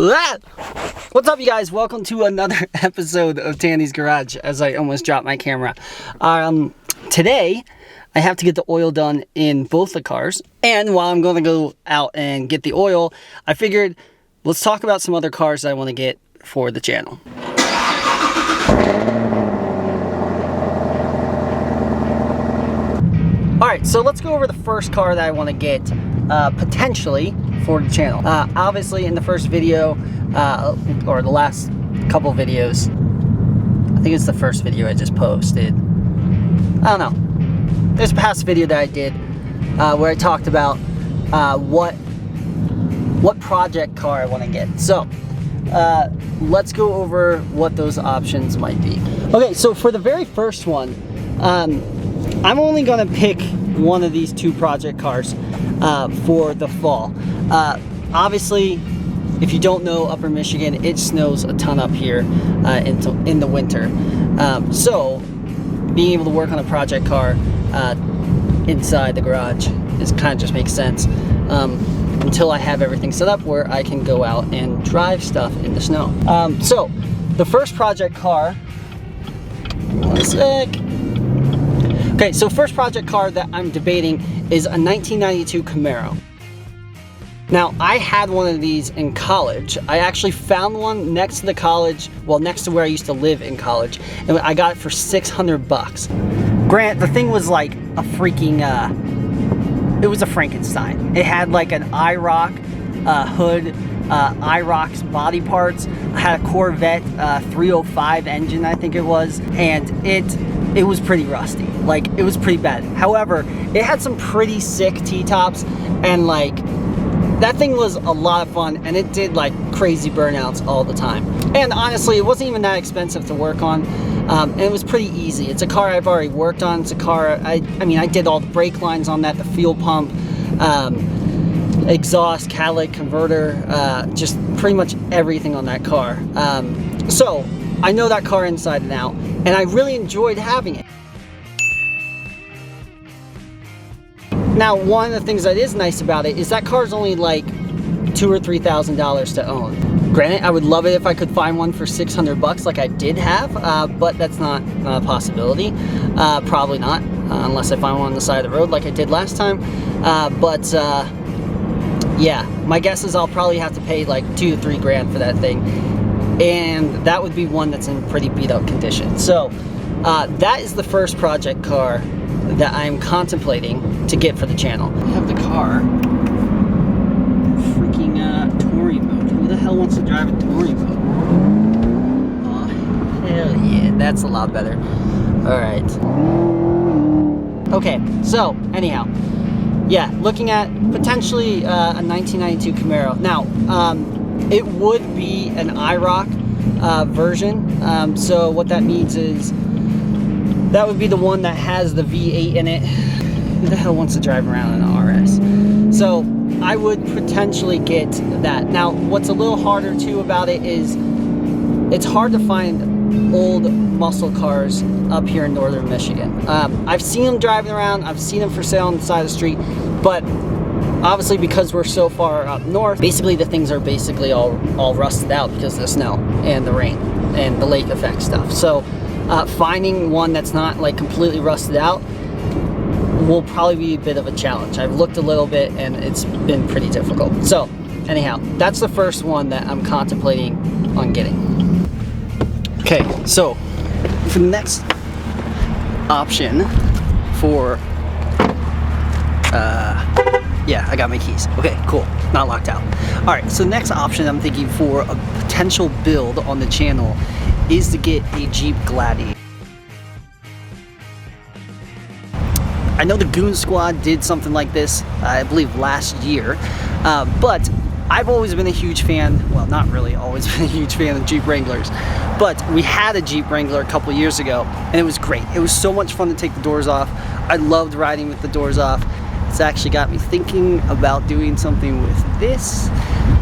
What's up, you guys? Welcome to another episode of Tanny's Garage, as I almost dropped my camera. Today, I have to get the oil done in both the cars, and while I'm going to go out and get the oil, I figured let's talk about some other cars that I want to get for the channel. Alright, so let's go over the first car that I want to get potentially for the channel. Obviously in the first video, or the last couple videos, I think it's the first video I just posted. I don't know. There's a past video that I did where I talked about what project car I want to get. So let's go over what those options might be. Okay, so for the very first one, I'm only going to pick one of these two project cars for the fall. Obviously, if you don't know Upper Michigan, it snows a ton up here in the winter. So being able to work on a project car inside the garage kind of just makes sense until I have everything set up where I can go out and drive stuff in the snow. So the first project car, one sec. Okay, so first project car that I'm debating is a 1992 Camaro. Now, I had one of these in college. I actually found one next to the college, well, next to where I used to live in college, and I got it for 600 bucks. Grant, the thing was like a freaking, it was a Frankenstein. It had like an IROC hood, IROC's body parts. I had a Corvette 305 engine, I think it was, and it was pretty rusty. Like, it was pretty bad. However, it had some pretty sick T-tops, and like, that thing was a lot of fun, and it did like crazy burnouts all the time. And honestly, it wasn't even that expensive to work on, and it was pretty easy. It's a car I've already worked on. It's a car, I mean, I did all the brake lines on that, the fuel pump, exhaust, catalytic converter, just pretty much everything on that car. So I know that car inside and out, and I really enjoyed having it. Now, one of the things that is nice about it is that car's only like $2,000 or $3,000 to own. Granted, I would love it if I could find one for 600 bucks like I did have, but that's not a possibility. Probably not, unless I find one on the side of the road like I did last time. Yeah, my guess is I'll probably have to pay like $2 to $3 grand for that thing. And that would be one that's in pretty beat up condition. So that is the first project car that I'm contemplating to get for the channel. I have the car freaking touring mode. Who the hell wants to drive a touring mode? Oh, hell yeah, that's a lot better. Alright. Okay, so anyhow, yeah, looking at potentially a 1992 Camaro. Now, it would be an IROC version, so what that means is that would be the one that has the V8 in it. Who the hell wants to drive around in an RS? So I would potentially get that. Now, what's a little harder too about it is it's hard to find old muscle cars up here in northern Michigan. I've seen them driving around, I've seen them for sale on the side of the street, but obviously because we're so far up north, basically the things are basically all rusted out because of the snow and the rain and the lake effect stuff. So finding one that's not like completely rusted out will probably be a bit of a challenge. I've looked a little bit and it's been pretty difficult. So anyhow, that's the first one that I'm contemplating on getting. Okay, so for the next option for yeah, I got my keys. Okay, cool, not locked out. All right, so the next option I'm thinking for a potential build on the channel is to get a Jeep Gladiator. I know the Goon Squad did something like this, I believe last year, but I've always been a huge fan, well, not really always been a huge fan of Jeep Wranglers, but we had a Jeep Wrangler a couple years ago, and it was great. It was so much fun to take the doors off. I loved riding with the doors off. It's actually got me thinking about doing something with this,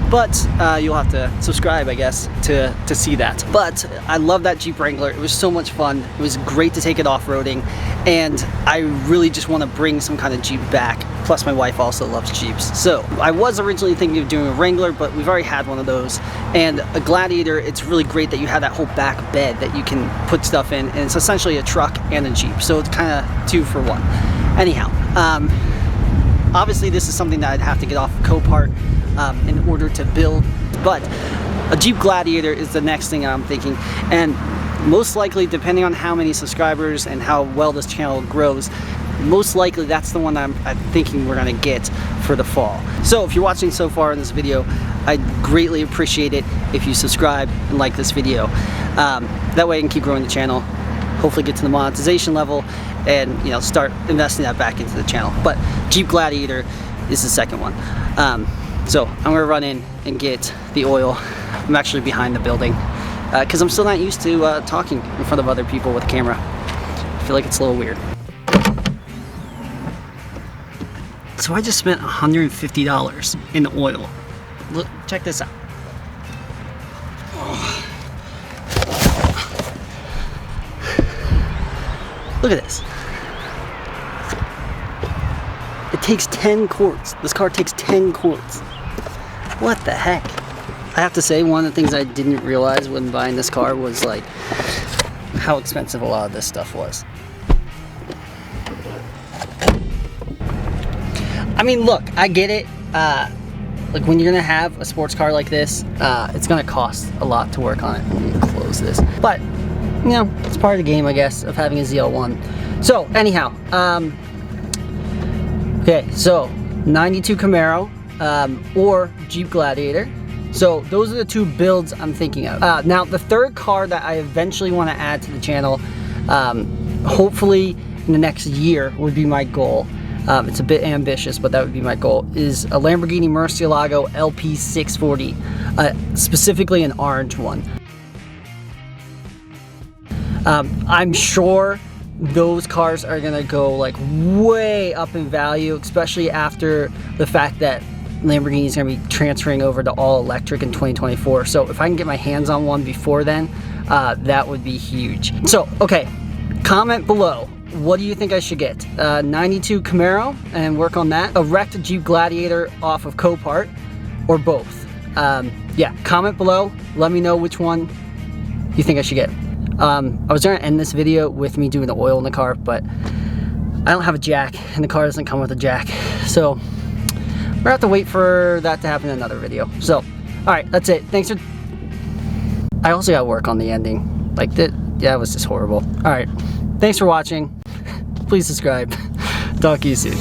but you'll have to subscribe, I guess, to see that. But I love that Jeep Wrangler. It was so much fun. It was great to take it off-roading, and I really just want to bring some kind of Jeep back. Plus my wife also loves Jeeps. So I was originally thinking of doing a Wrangler, but we've already had one of those. And a Gladiator, it's really great that you have that whole back bed that you can put stuff in, and it's essentially a truck and a Jeep. So it's kind of 2 for 1. Anyhow, obviously this is something that I'd have to get off of Copart in order to build, but a Jeep Gladiator is the next thing I'm thinking, and most likely, depending on how many subscribers and how well this channel grows, most likely that's the one I'm thinking we're gonna get for the fall. So if you're watching so far in this video, I'd greatly appreciate it if you subscribe and like this video. That way I can keep growing the channel, hopefully get to the monetization level, and start investing that back into the channel. But Jeep Gladiator is the second one. So I'm gonna run in and get the oil. I'm actually behind the building because I'm still not used to talking in front of other people with a camera. I feel like it's a little weird. So I just spent $150 in oil. Look, check this out. Look at this. It takes 10 quarts. This car takes 10 quarts. What the heck? I have to say, one of the things I didn't realize when buying this car was like how expensive a lot of this stuff was. I mean, look, I get it. Like when you're gonna have a sports car like this, it's gonna cost a lot to work on it. Let me close this. But it's part of the game, I guess, of having a ZL1. So anyhow, okay, so 92 Camaro or Jeep Gladiator. So those are the 2 builds I'm thinking of. Now the third car that I eventually want to add to the channel, hopefully in the next year, would be my goal. It's a bit ambitious, but that would be my goal, is a Lamborghini Murcielago LP640, specifically an orange one. I'm sure those cars are gonna go like way up in value, especially after the fact that Lamborghini is gonna be transferring over to all electric in 2024. So if I can get my hands on one before then, that would be huge. So, okay, comment below. What do you think I should get? 92 Camaro and work on that? A wrecked Jeep Gladiator off of Copart, or both? Yeah, comment below. Let me know which one you think I should get. I was gonna end this video with me doing the oil in the car, but I don't have a jack, and the car doesn't come with a jack. So we're gonna have to wait for that to happen in another video. So, all right, that's it. Thanks for... I also gotta work on the ending. Like, yeah, it was just horrible. All right, thanks for watching. Please subscribe. Talk to you soon.